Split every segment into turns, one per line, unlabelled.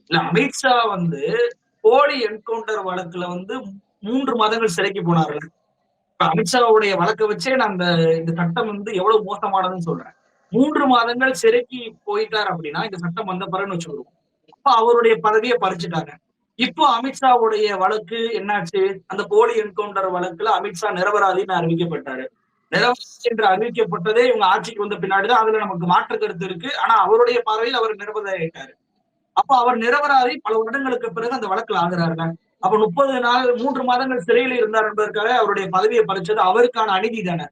இல்ல அமித்ஷா வந்து போலி என்கவுண்டர் வழக்குல வந்து 3 மாதங்கள் சிறைக்கு போனார்கள். இப்ப அமித்ஷாவுடைய வழக்க வச்சே நான் இந்த சட்டம் வந்து எவ்வளவு மோசமானதுன்னு சொல்றேன். 3 மாதங்கள் சிறைக்கு போயிட்டார் அப்படின்னா, இந்த சட்டம் வந்த பிறகுன்னு வச்சுக்குருவோம். அப்ப அவருடைய பதவிய பறிச்சுட்டாங்க. இப்போ அமித்ஷாவுடைய வழக்கு என்னாச்சு? அந்த போலி என்கவுண்டர் வழக்குல அமித்ஷா நிரபராதின்னு அறிவிக்கப்பட்டாரு. நிரபராதி என்று அறிவிக்கப்பட்டதே இவங்க ஆட்சிக்கு வந்த பின்னாடி தான். அதுல நமக்கு மாற்று கருத்து இருக்கு. ஆனா அவருடைய பார்வையில் அவர் நிரபராதி ஆயிட்டாரு. அப்ப அவர் நிரபராதி பல வருடங்களுக்கு பிறகு அந்த வழக்குல ஆகுறாருங்க. அப்ப 30 நாள் 3 மாதங்கள் சிறையில் இருந்தார் என்பதற்காக அவருடைய பதவிய பறிச்சது அவருக்கான அநீதி தானே.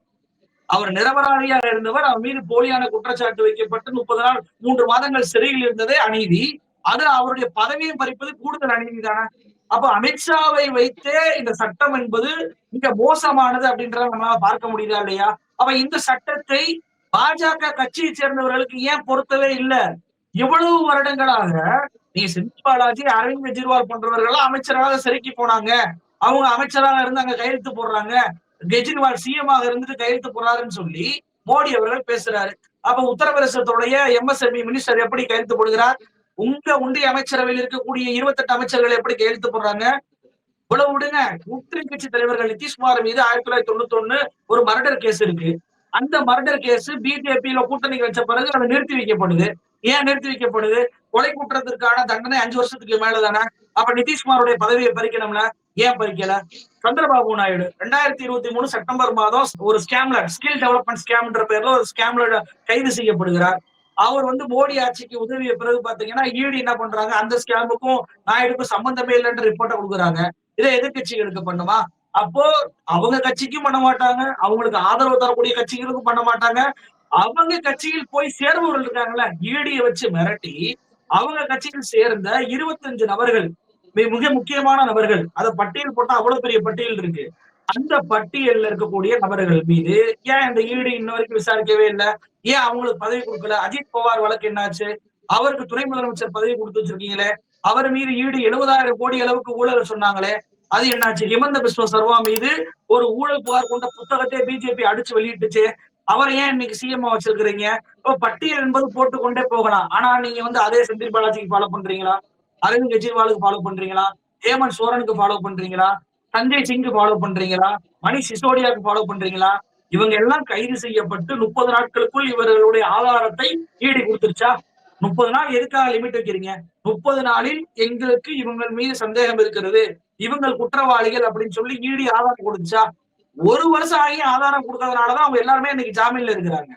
அவர் நிரபராதியாக இருந்தவர், அவர் மீது போலியான குற்றச்சாட்டு வைக்கப்பட்டு 30 நாள் 3 மாதங்கள் சிறையில் இருந்ததே அநீதி. அது அவருடைய பதவியும் பறிப்பது கூடுதல் அநீதி தானே. அப்ப அமித்ஷாவை வைத்தே இந்த சட்டம் என்பது மிக மோசமானது அப்படின்றத நம்மளால பார்க்க முடியுதா இல்லையா? அப்ப இந்த சட்டத்தை பாஜக கட்சியை சேர்ந்தவர்களுக்கு ஏன் பொருத்தவே இல்ல? இவ்வளவு வருடங்களாக நீ செந்தில் பாலாஜி, அரவிந்த் கெஜ்ரிவால் போன்றவர்கள் அமைச்சராக சிறைக்கு போனாங்க. அவங்க அமைச்சராக இருந்து அங்க கையெழுத்து போடுறாங்க. கெஜ்ரிவால் சிஎம் ஆக இருந்துட்டு கையெழுத்து போடுறாருன்னு சொல்லி மோடி அவர்கள் பேசுறாரு. அப்ப உத்தரப்பிரதேசத்துடைய எம்எஸ்எம்இ மினிஸ்டர் எப்படி கையெழுத்து போடுகிறார்? உங்க ஒன்றிய அமைச்சரவையில் இருக்கக்கூடிய 28 அமைச்சர்கள் எப்படி கையெழுத்து போடுறாங்க? இவ்வளவு விடுங்க. கூட்டணி கட்சி தலைவர்கள் நிதிஷ்குமார் மீது 1991 ஒரு மர்டர் கேஸ் இருக்கு. அந்த மர்டர் கேஸ் பிஜேபியில கூட்டணி வச்ச பிறகு அது நிறுத்தி வைக்கப்படுது. ஏன் நிறுத்தி வைக்கப்படுது? கொலை குற்றத்திற்கான தண்டனை 5 வருஷத்துக்கு மேல தானே. அப்ப நிதிஷ்குமாருடைய பதவியை பறிக்கணும்ல. ஏன் பறிக்கல? சந்திரபாபு நாயுடு 2023 செப்டம்பர் மாதம் ஒரு ஸ்கேம்ல ஸ்கில் டெவலப்மெண்ட் ஸ்கேம்ன்ற பேர்ல ஒரு ஸ்கேம்ல கைது செய்யப்படுகிறார். அவர் வந்து மோடி ஆட்சிக்கு உதவிய பிறகு பாத்தீங்கன்னா ஈடி என்ன பண்றாங்க? அந்த ஸ்கேமுக்கும் நாயுடுக்கும் சம்பந்தமே இல்லைன்ற ரிப்போர்ட்டை கொடுக்குறாங்க. இதை எதிர்கட்சிகளுக்கு பண்ணுமா? அப்போ அவங்க கட்சிக்கும் பண்ண மாட்டாங்க. அவங்களுக்கு ஆதரவு தரக்கூடிய கட்சிகளுக்கும் பண்ண மாட்டாங்க. அவங்க கட்சியில் போய் சேர்பவர்கள் இருக்காங்கல்ல, ஈடிய வச்சு மிரட்டி, அவங்க கட்சியில் சேர்ந்த 25 நபர்கள், மிக முக்கியமான நபர்கள். அத பட்டியல் போட்டா அவ்வளவு பெரிய பட்டியல் இருக்கு. அந்த பட்டியல்ல இருக்கக்கூடிய நபர்கள் மீது ஏன் இந்த ஈடி இன்ன வரைக்கும் விசாரிக்கவே இல்ல? ஏன் அவங்களுக்கு பதவி கொடுக்கல? அஜித் பவார் வழக்கு என்னாச்சு? அவருக்கு துணை முதலமைச்சர் பதவி கொடுத்து வச்சிருக்கீங்களே. அவர் மீது ஈடு 70,000 கோடி அளவுக்கு ஊழல் சொன்னாங்களே. அது என்னாச்சு? ஹிமந்த பிஸ்வ சர்மா மீது ஒரு ஊழல் புகார் கொண்ட புத்தகத்தை பிஜேபி அடிச்சு வெளியிட்டுச்சு. அவரை ஏன் இன்னைக்கு சிஎம் வச்சிருக்கிறீங்க? இப்போ பட்டியல் என்பது போட்டுக்கொண்டே போகலாம். ஆனா நீங்க வந்து அதே செந்தில் பாலாஜிக்கு ஃபாலோ பண்றீங்களா? அரவிந்த் கெஜ்ரிவாலுக்கு ஃபாலோ பண்றீங்களா? ஹேமந்த் சோரனுக்கு ஃபாலோ பண்றீங்களா? சஞ்சய் சிங்க்கு ஃபாலோ பண்றீங்களா? மணிஷ் சிசோடியாக்கு ஃபாலோ பண்றீங்களா? இவங்க எல்லாம் கைது செய்யப்பட்டு 30 நாட்களுக்குள் இவர்களுடைய ஆதாரத்தை ஈடி கொடுத்துருச்சா? 30 நாள் எதுக்காக லிமிட் வைக்கிறீங்க? 30 நாளில் எங்களுக்கு இவங்க மீது சந்தேகம் இருக்கிறது. இவங்கள் குற்றவாளிகள் அப்படின்னு சொல்லி ஈடி ஆதாரம் கொடுத்துச்சா? 1 வருஷம் ஆகி ஆதாரம் கொடுக்காதனாலதான் அவங்க எல்லாருமே இன்னைக்கு ஜாமீன்ல இருக்கிறாங்க.